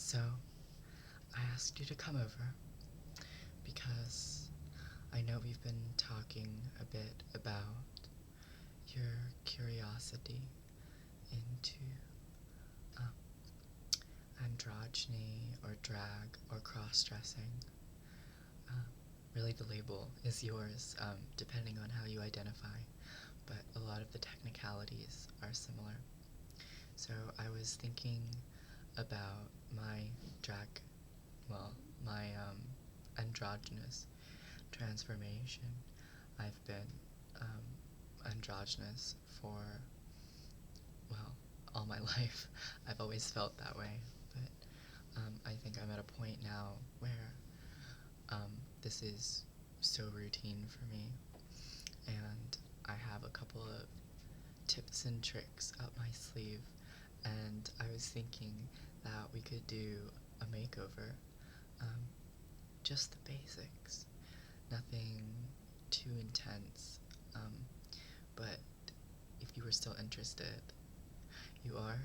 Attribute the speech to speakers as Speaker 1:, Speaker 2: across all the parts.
Speaker 1: So, I asked you to come over because I know we've been talking a bit about your curiosity into androgyny or drag or cross-dressing. Really, the label is yours, depending on how you identify, but a lot of the technicalities are similar. So I was thinking about my androgynous transformation. I've been androgynous for, all my life. I've always felt that way, but I think I'm at a point now where this is so routine for me, and I have a couple of tips and tricks up my sleeve, and I was thinking that we could do a makeover. Just the basics, nothing too intense, but if you were still interested. You are?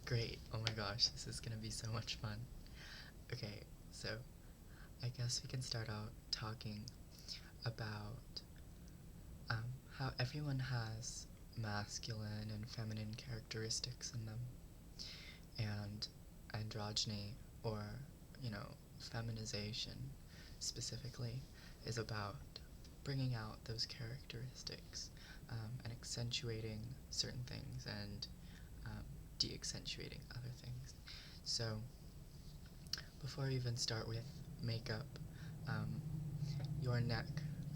Speaker 1: Great, oh my gosh, this is gonna be so much fun. Okay, so I guess we can start out talking about how everyone has masculine and feminine characteristics in them, and androgyny, or, feminization specifically, is about bringing out those characteristics, and accentuating certain things and de-accentuating other things. So, before we even start with makeup, your neck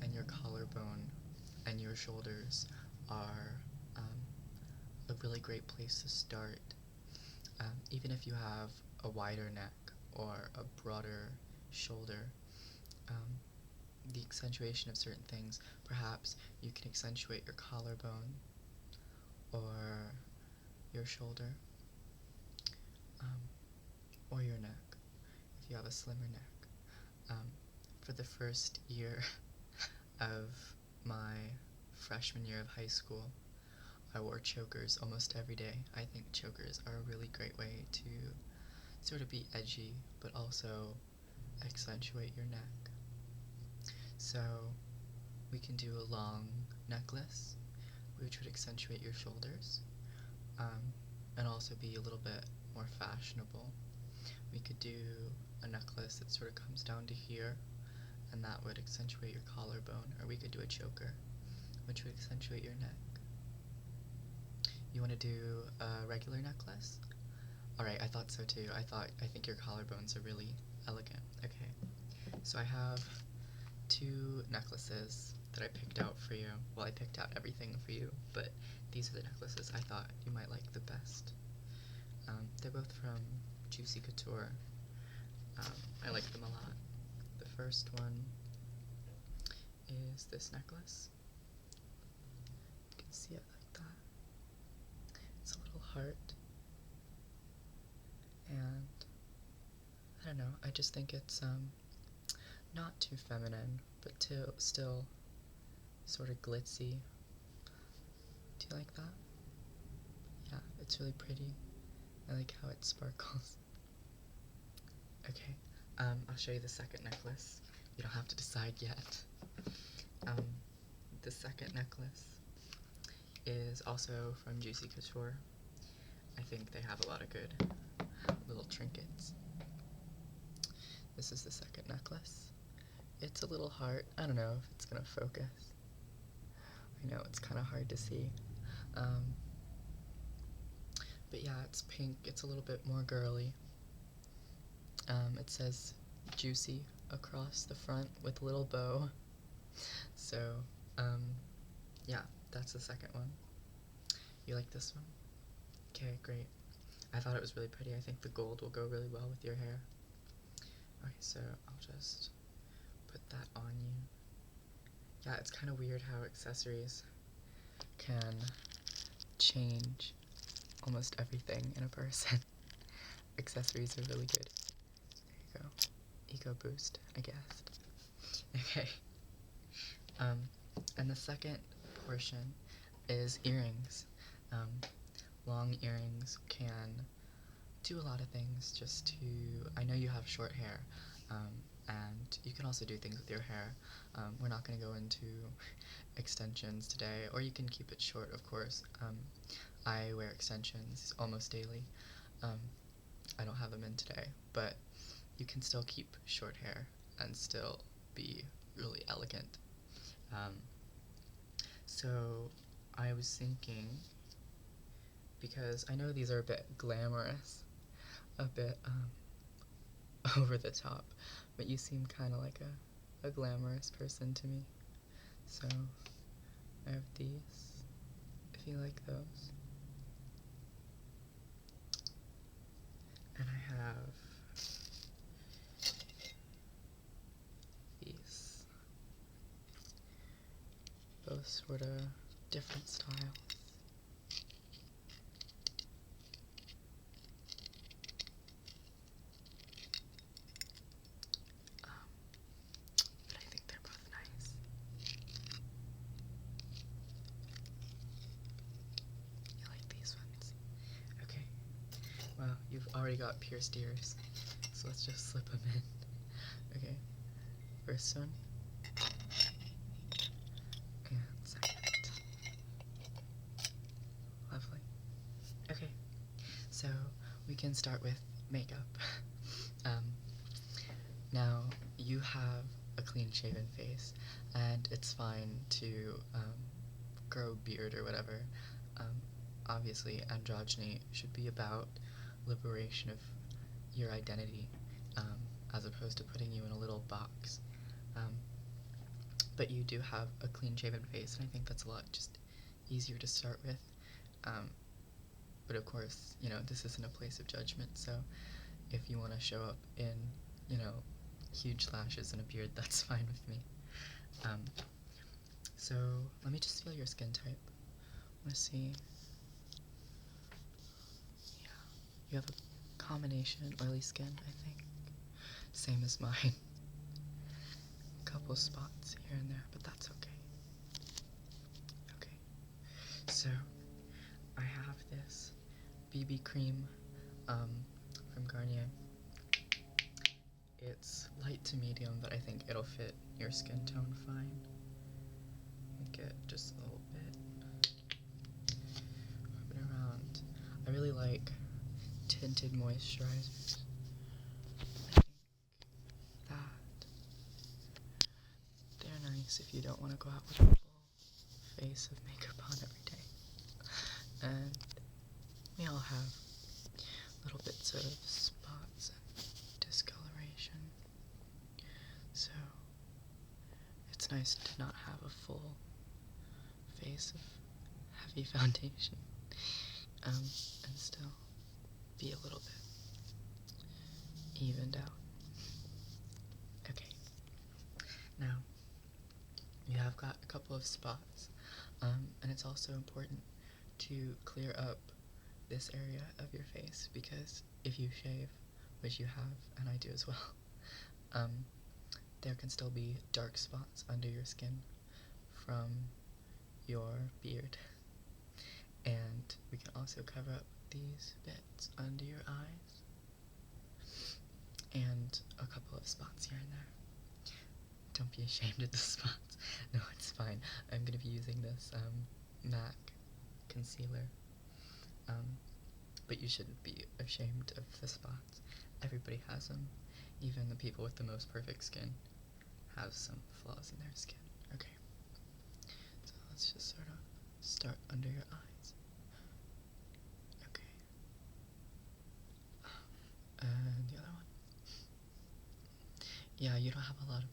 Speaker 1: and your collarbone and your shoulders are a really great place to start. Even if you have a wider neck or a broader shoulder, the accentuation of certain things, perhaps you can accentuate your collarbone or your shoulder, or your neck if you have a slimmer neck. For the first year of my freshman year of high school, I wore chokers almost every day. I think chokers are a really great way to sort of be edgy, but also accentuate your neck. So we can do a long necklace, which would accentuate your shoulders, and also be a little bit more fashionable. We could do a necklace that sort of comes down to here, and that would accentuate your collarbone, or we could do a choker, which would accentuate your neck. You want to do a regular necklace? Alright, I thought so too. I think your collarbones are really elegant. Okay, so I have two necklaces that I picked out for you. Well, I picked out everything for you, but these are the necklaces I thought you might like the best. They're both from Juicy Couture. I like them a lot. The first one is this necklace. You can see it like that. It's a little heart. And I don't know, I just think it's not too feminine, but still sort of glitzy. Do you like that? Yeah, it's really pretty. I like how it sparkles. Okay, I'll show you the second necklace. You don't have to decide yet. The second necklace is also from Juicy Couture. I think they have a lot of good little trinkets. This is the second necklace. It's a little heart. I don't know if it's gonna focus. I know it's kind of hard to see. But yeah, it's pink. It's a little bit more girly. It says Juicy across the front with a little bow. So, yeah, that's the second one. You like this one? Okay, great. I thought it was really pretty. I think the gold will go really well with your hair. Okay, so I'll just put that on you. Yeah, it's kind of weird how accessories can change almost everything in a person. Accessories are really good. There you go. Ego boost, I guess. Okay. And the second portion is earrings. Long earrings can do a lot of things just to, I know you have short hair, and you can also do things with your hair. We're not going to go into extensions today, or you can keep it short, of course. I wear extensions almost daily. I don't have them in today, but you can still keep short hair and still be really elegant. So I was thinking, because I know these are a bit glamorous, a bit over the top, but you seem kind of like a glamorous person to me. So I have these, if you like those. And I have these, both sort of different styles. But I think they're both nice. You like these ones? Okay. Well, you've already got pierced ears, so let's just slip them in. Okay. First one. And second. Lovely. Okay. So we can start with makeup. Now, you have a clean-shaven face, and it's fine to grow a beard or whatever. Obviously, androgyny should be about liberation of your identity, as opposed to putting you in a little box. But you do have a clean-shaven face, and I think that's a lot just easier to start with. But of course, this isn't a place of judgment, so if you want to show up in, huge lashes and a beard, that's fine with me. So let me just feel your skin type. I want to see. Yeah, you have a combination oily skin, I think. Same as mine. A couple spots here and there, but that's okay. Okay, so I have this BB cream from Garnier. It's light to medium, but I think it'll fit your skin tone fine. Get just a little bit. Rub it around. I really like tinted moisturizers. I think that they're nice if you don't want to go out with a full face of makeup on every day. And we all have little bits of spots and discoloration, so it's nice to not have a full face of heavy foundation, and still be a little bit evened out. Okay, now you have got a couple of spots, and it's also important to clear up this area of your face, because if you shave, which you have, and I do as well, there can still be dark spots under your skin from your beard. And we can also cover up these bits under your eyes, and a couple of spots here and there. Don't be ashamed of the spots. No, it's fine. I'm going to be using this MAC concealer. But you shouldn't be ashamed of the spots. Everybody has them. Even the people with the most perfect skin have some flaws in their skin. Okay. So let's just sort of start under your eyes. Okay. And the other one. Yeah, you don't have a lot of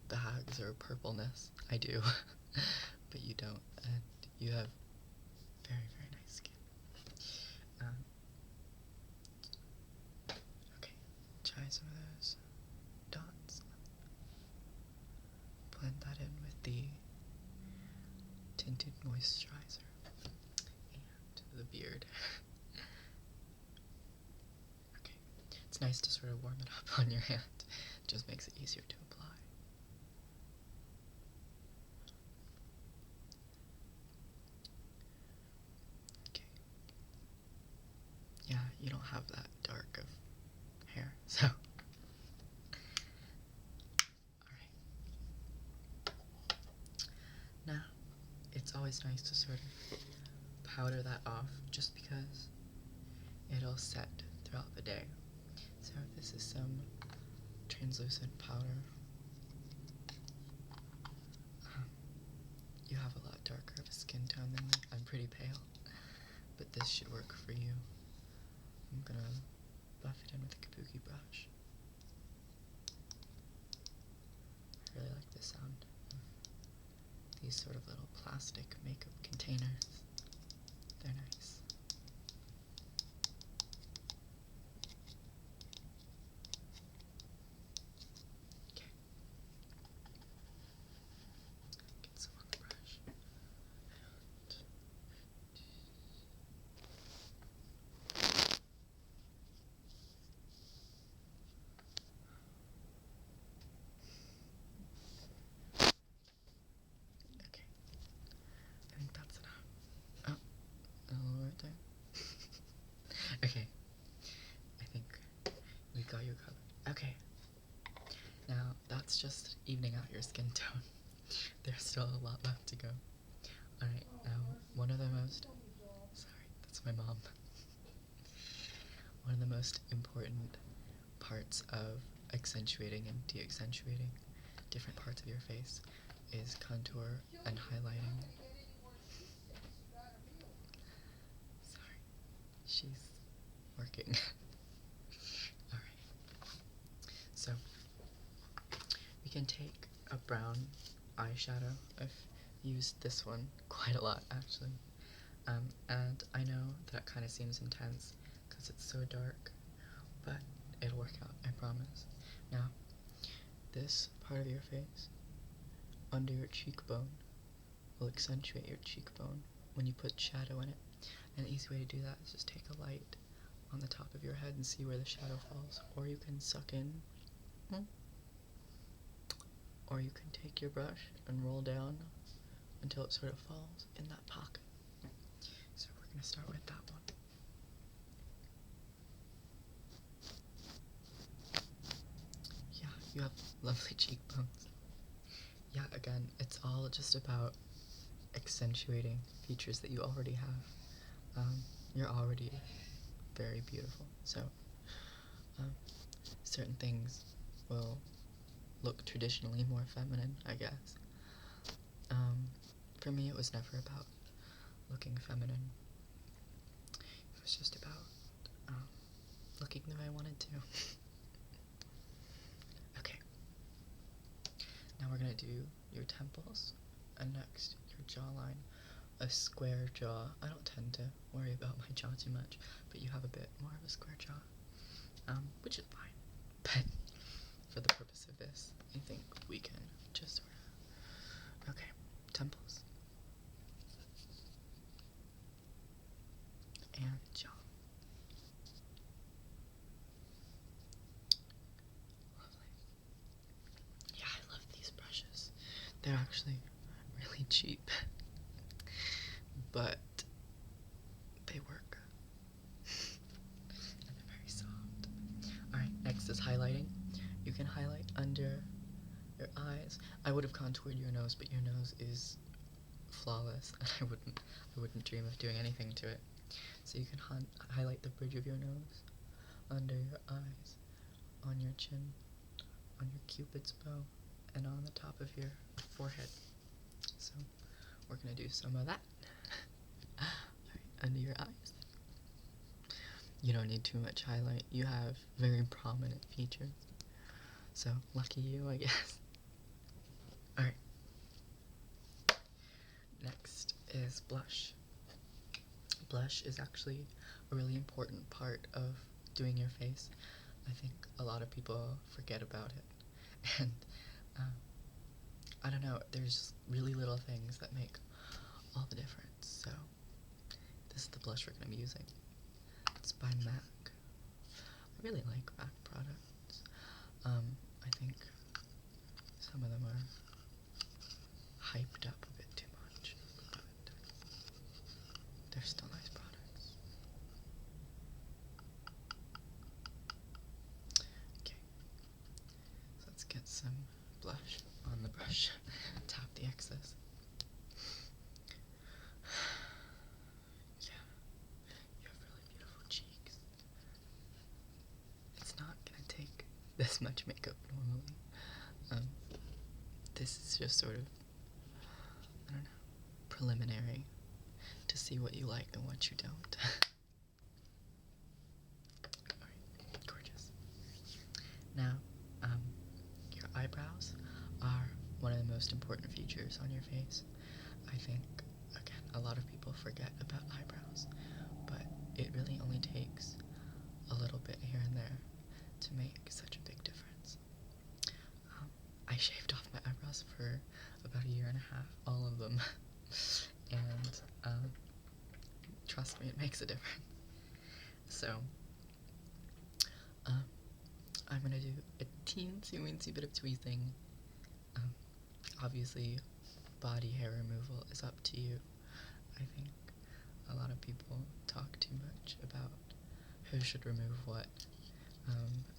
Speaker 1: bags or purpleness. I do. But you don't. And you have very, very nice skin. Okay, try some of those dots. Blend that in with the tinted moisturizer and the beard. Okay, it's nice to sort of warm it up on your hand. It just makes it easier to apply. Okay. Yeah, you don't don't have that dark of hair, so. Alright. Now, it's always nice to sort of powder that off just because it'll set throughout the day. So this is some translucent powder. You have a lot darker of a skin tone than me. I'm pretty pale, but this should work for you. I'm gonna buff it in with a kabuki brush. I really like the sound of these sort of little plastic makeup containers. They're nice. Okay. Get some on the brush. Okay. I think that's enough. Oh, a little right there. Okay. I think we got you covered. Okay. Now, that's just evening out your skin tone. There's still a lot left to go. Alright, now, one of the most... Sorry, that's my mom. One of the most important parts of accentuating and de-accentuating different parts of your face is contour and highlighting. Sorry, she's working. Alright, so we can take a brown eyeshadow. I've used this one quite a lot actually, and I know that kind of seems intense because it's so dark, but it'll work out, I promise. Now, this part of your face, under your cheekbone, will accentuate your cheekbone when you put shadow in it. And an easy way to do that is just take a light on the top of your head and see where the shadow falls, or you can suck in, or you can take your brush and roll down until it sort of falls in that pocket. So we're going to start with that one. Yeah, you have lovely cheekbones. Yeah, again, it's all just about accentuating features that you already have. You're already very beautiful, so certain things will look traditionally more feminine, I guess. For me, it was never about looking feminine. It was just about looking the way I wanted to. Okay. Now we're gonna do your temples, and next your jawline. A square jaw. I don't tend to worry about my jaw too much, but you have a bit more of a square jaw, which is fine. But for the purpose of this, I think we can just sort of... Okay, temples. And jaw. Lovely. Yeah, I love these brushes. They're actually really cheap, but they work. And they're very soft. Alright, next is highlighting. You can highlight under your eyes. I would have contoured your nose, but your nose is flawless, and I wouldn't dream of doing anything to it. So you can highlight the bridge of your nose, under your eyes, on your chin, on your cupid's bow, and on the top of your forehead. So we're gonna do some of that. Alright, under your eyes. You don't need too much highlight. You have very prominent features. So lucky you, I guess. Alright. Next is blush. Blush is actually a really important part of doing your face. I think a lot of people forget about it. And I don't know, there's really little things that make all the difference. So this is the blush we're going to be using. It's by MAC. I really like MAC products. I think some of them are hyped up a bit too much, but they're still nice products. some blush on the brush. Tap the excess. Yeah, you have really beautiful cheeks. It's not gonna take this much makeup normally. This is just sort of, I don't know, preliminary to see what you like and what you don't. Alright, gorgeous. Now, your eyebrows are one of the most important features on your face. I think, again, a lot of people forget about eyebrows, but it really only takes a little bit here and there to make such a big difference. I shaved off my eyebrows for about 1.5 years, all of them, and trust me, it makes a difference. So, I'm gonna do a teensy-weensy bit of tweezing. Obviously, body hair removal is up to you. I think a lot of people talk too much about who should remove what,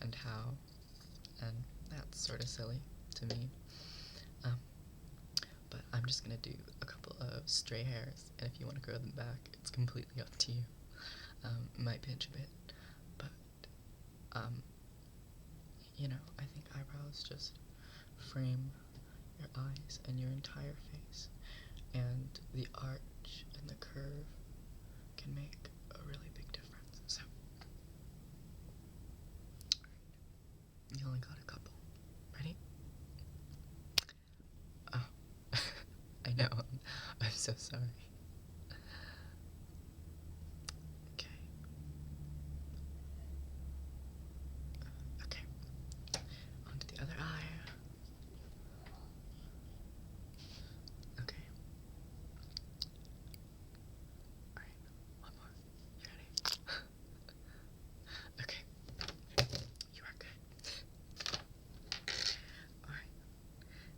Speaker 1: and how, and that's sort of silly to me. But I'm just gonna do a couple of stray hairs, and if you want to grow them back, it's completely up to you. It might pinch a bit, but, you know, I think eyebrows just frame your eyes and your entire face, and the arch and the curve can make a really big difference. So, you only got a couple. Ready? Oh, I know, I'm so sorry. Okay. Okay. On to the other eye. Okay. Alright, one more. You ready? Okay. You are good. Alright.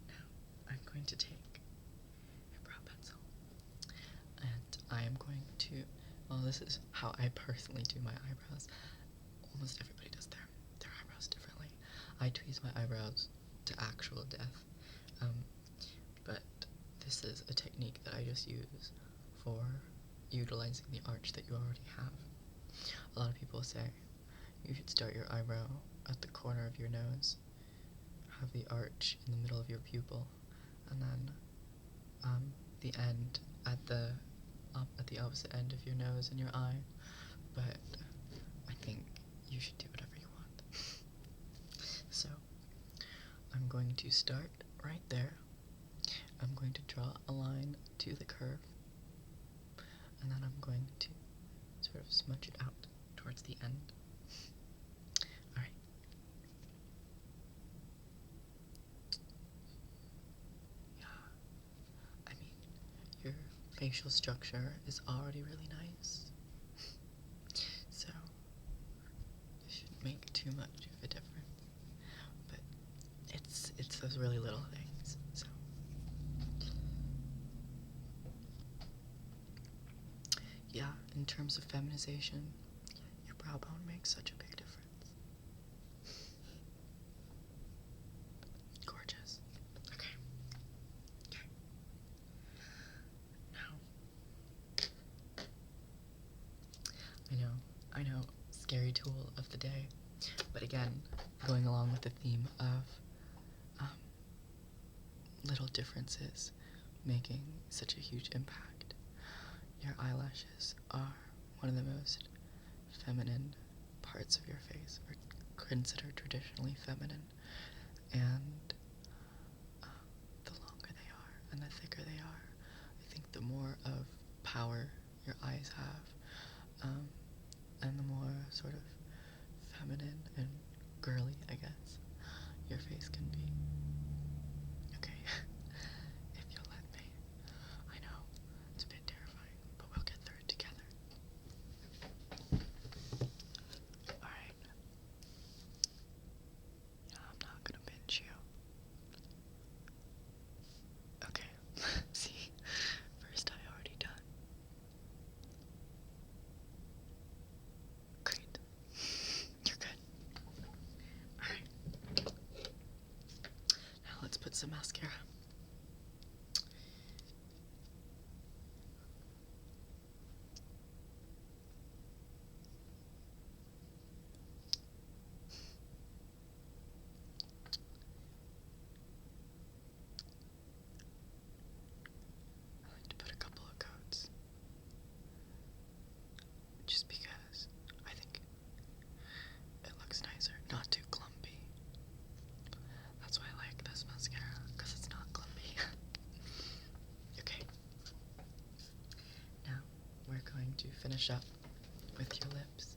Speaker 1: Now, I'm going to take a brow pencil, and I am going to, well, this is how I personally do my eyebrows. Almost everybody does their eyebrows differently. I tweeze my eyebrows to actual death, but this is a technique that I just use for utilizing the arch that you already have. A lot of people say you should start your eyebrow at the corner of your nose, have the arch in the middle of your pupil, and then the end at the opposite end of your nose and your eye. But I think you should do whatever you want. So I'm going to start right there. I'm going to draw a line to the curve, and then I'm going to sort of smudge it out towards the end. Alright. Yeah, I mean, your facial structure is already really nice, so it shouldn't make too much of a difference, but it's those really little things, so. Yeah, in terms of feminization, your brow bone makes such a big difference. Gorgeous. Okay. Okay. Now, I know, scary tool of the day, but again, going along with the theme of little differences making such a huge impact. Your eyelashes are one of the most feminine parts of your face, or considered traditionally feminine, and the longer they are and the thicker they are, I think the more of power your eyes have, and the more sort of feminine and girly, I guess, your face can be. Okay, if you'll let me. I know, it's a bit terrifying, but we'll get through it together. Alright. Yeah, I'm not gonna pinch you. Okay, see, first eye already done. Great. You're good. mascara. I like to put a couple of coats, just because I think it looks nicer, not too clumpy. That's why I like this mascara, because it's not clumpy. Okay. Now, we're going to finish up with your lips.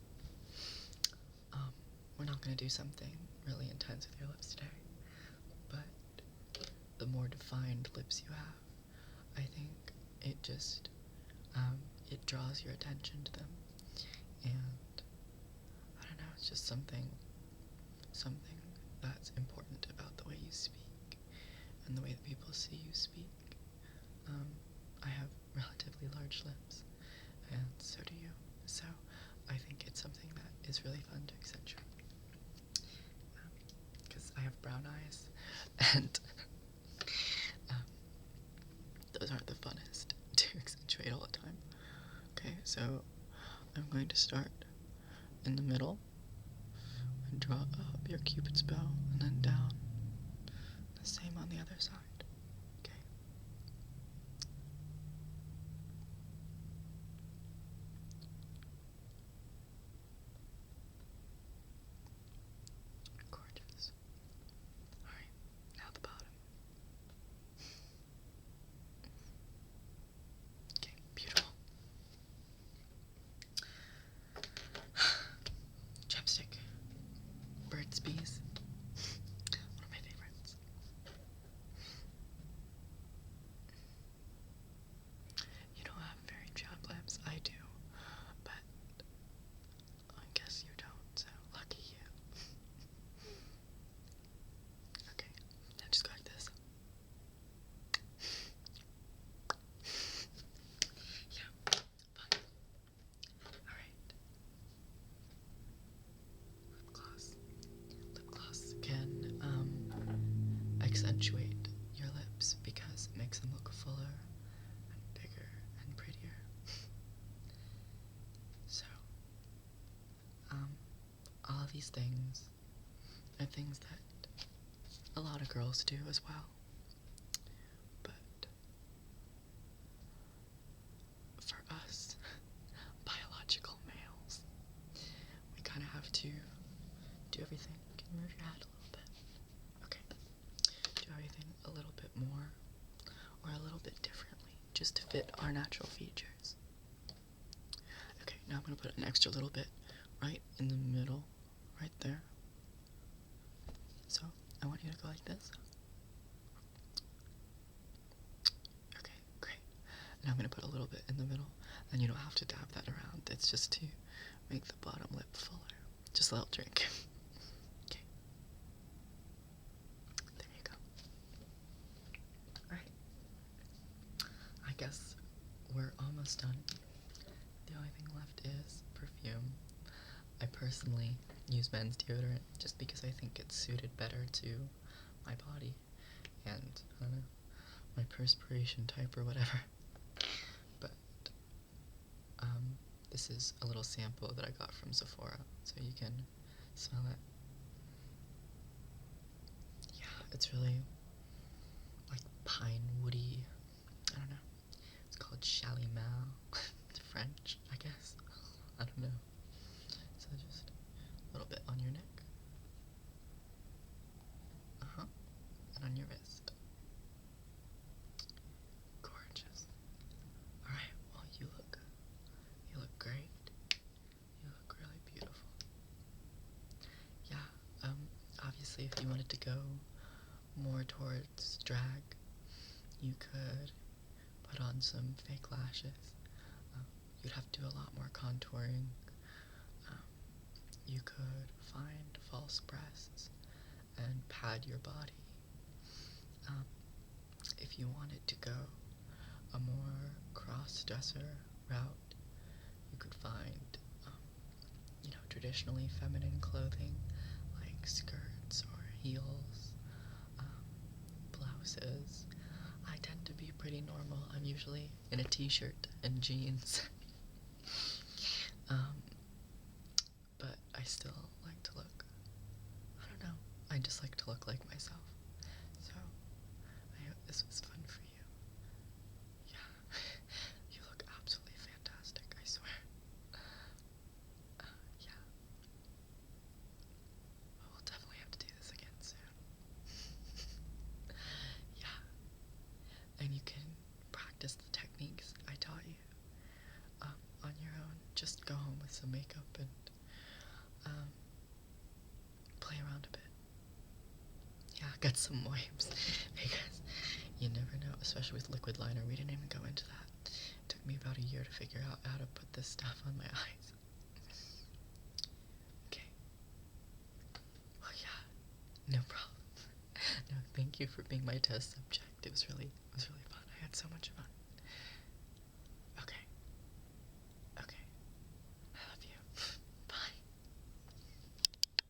Speaker 1: We're not going to do something really intense with your lips today, but the more defined lips you have, I think it just, it draws your attention to them, and I don't know, it's just something that's important about the way you speak, and the way that people see you speak. I have relatively large lips, and so do you, so I think it's something that is really fun to accentuate, because I have brown eyes, and those aren't the funnest to accentuate all the time. Okay, so I'm going to start in the middle and draw up your Cupid's bow, and then down. The same on the other side. Okay. Gorgeous. Alright, now the bottom. Okay, beautiful. Chapstick. Burt's Bees. One of my favorites. You don't have very chapped lips. I do. But I guess you don't, so lucky you. Okay, now just go like this. Yeah, fun. Alright. Lip gloss. Lip gloss can accentuate your lips because it makes them look fuller and bigger and prettier. So, all of these things are things that a lot of girls do as well. But for us, biological males, we kind of have to do everything. Can you move your head a little bit? Okay. Do everything a little bit more or a little bit differently, just to fit our natural features. Okay, now I'm going to put an extra little bit right in the middle, right there. So, I want you to go like this. Okay, great. And I'm going to put a little bit in the middle, and you don't have to dab that around. It's just to make the bottom lip fuller. Just a little trick. Okay. There you go. Alright. I guess we're almost done. The only thing left is perfume. I personally use men's deodorant just because I think it's suited better to my body and, I don't know, my perspiration type or whatever. But, this is a little sample that I got from Sephora, so you can smell it. Yeah, it's really, like, pine woody, I don't know. It's called Chalimel. It's French, I guess. I don't know. So just a little bit on your neck. And on your wrist. Gorgeous. Alright, well you look great. You look really beautiful. Yeah, obviously if you wanted to go more towards drag, you could put on some fake lashes. You'd have to do a lot more contouring. You could find false breasts and pad your body. If you wanted to go a more cross-dresser route, you could find, traditionally feminine clothing like skirts or heels, blouse house is, I tend to be pretty normal. I'm usually in a t-shirt and jeans. But I still like to look, I don't know, I just like to look like myself. So, I hope this was fun for you. Yeah, you look absolutely fantastic, I swear. Yeah. We'll definitely have to do this again soon. Yeah. And you can practice the techniques I taught you on your own. Just go home with some makeup and play around a bit. Yeah, get some wipes because you never know, especially with liquid liner. We didn't even go into that. It took me about a year to figure out how to put this stuff on my eyes. Okay. Well, yeah, no problem. No, thank you for being my test subject. It was really fun. I had so much fun.